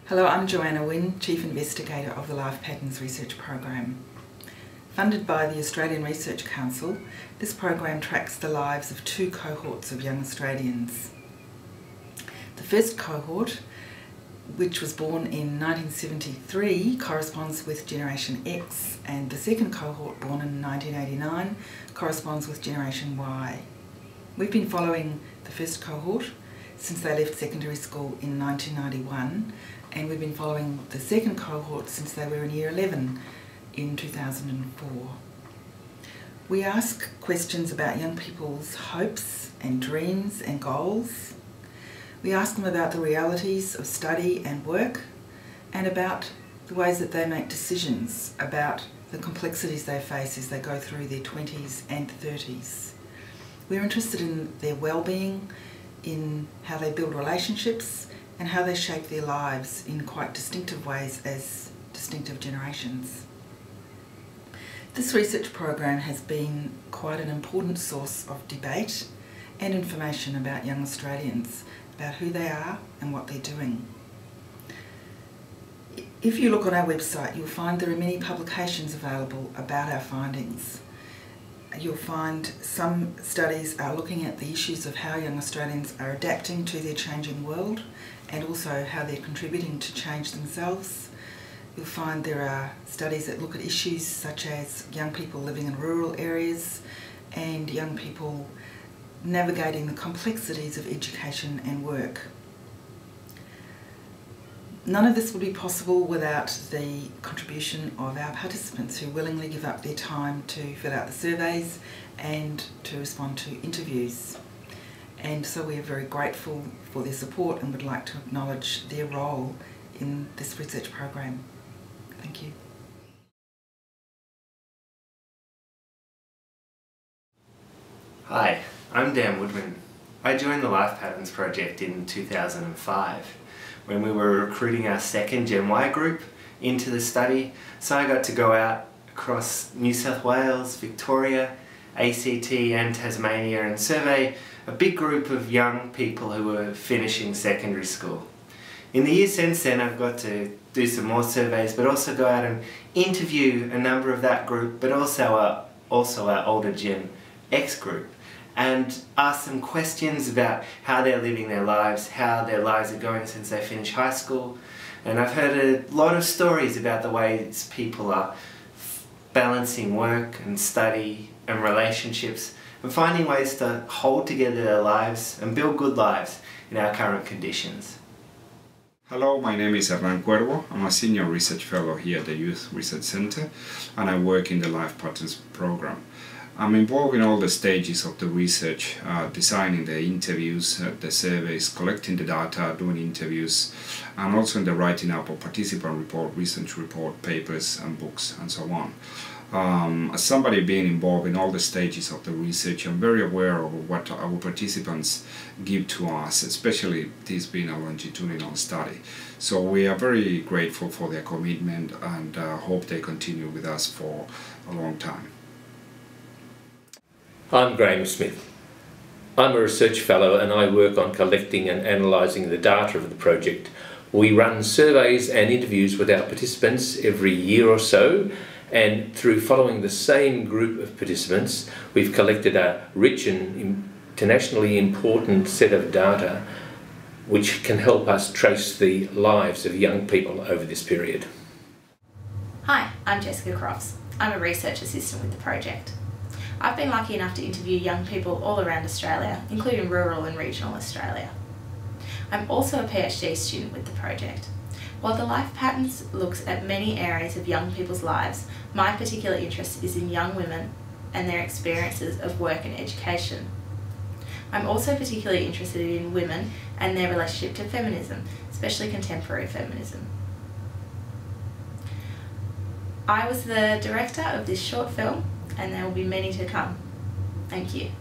Hello, I'm Joanna Wynne, Chief Investigator of the Life Patterns Research Program. Funded by the Australian Research Council, this program tracks the lives of two cohorts of young Australians. The first cohort, which was born in 1973, corresponds with Generation X, and the second cohort, born in 1989, corresponds with Generation Y. We've been following the first cohort since they left secondary school in 1991, and we've been following the second cohort since they were in Year 11 in 2004. We ask questions about young people's hopes and dreams and goals. We ask them about the realities of study and work, and about the ways that they make decisions about the complexities they face as they go through their 20s and 30s. We're interested in their well-being, in how they build relationships, and how they shape their lives in quite distinctive ways as distinctive generations. This research program has been quite an important source of debate and information about young Australians, about who they are and what they're doing. If you look on our website, you'll find there are many publications available about our findings. You'll find some studies are looking at the issues of how young Australians are adapting to their changing world, and also how they're contributing to change themselves. You'll find there are studies that look at issues such as young people living in rural areas and young people navigating the complexities of education and work. None of this would be possible without the contribution of our participants, who willingly give up their time to fill out the surveys and to respond to interviews. And so we are very grateful for their support and would like to acknowledge their role in this research program. Thank you. Hi, I'm Dan Woodman. I joined the Life Patterns Project in 2005 when we were recruiting our second Gen Y group into the study, so I got to go out across New South Wales, Victoria, ACT and Tasmania and survey a big group of young people who were finishing secondary school. In the years since then, I've got to do some more surveys, but also go out and interview a number of that group, but also our older Gen X group, and ask them questions about how they're living their lives, how their lives are going since they finished high school. And I've heard a lot of stories about the ways people are balancing work and study and relationships, and finding ways to hold together their lives and build good lives in our current conditions. Hello, my name is Hernán Cuervo. I'm a Senior Research Fellow here at the Youth Research Center, and I work in the Life Patterns program. I'm involved in all the stages of the research, designing the interviews, the surveys, collecting the data, doing interviews, and also in the writing up of participant report, research report, papers and books and so on. As somebody being involved in all the stages of the research, I'm very aware of what our participants give to us, especially this being a longitudinal study. So we are very grateful for their commitment and hope they continue with us for a long time. I'm Graham Smith. I'm a research fellow and I work on collecting and analysing the data of the project. We run surveys and interviews with our participants every year or so, and through following the same group of participants, we've collected a rich and internationally important set of data which can help us trace the lives of young people over this period. Hi, I'm Jessica Crofts. I'm a research assistant with the project. I've been lucky enough to interview young people all around Australia, including rural and regional Australia. I'm also a PhD student with the project. While the Life Patterns looks at many areas of young people's lives, my particular interest is in young women and their experiences of work and education. I'm also particularly interested in women and their relationship to feminism, especially contemporary feminism. I was the director of this short film, and there will be many to come. Thank you.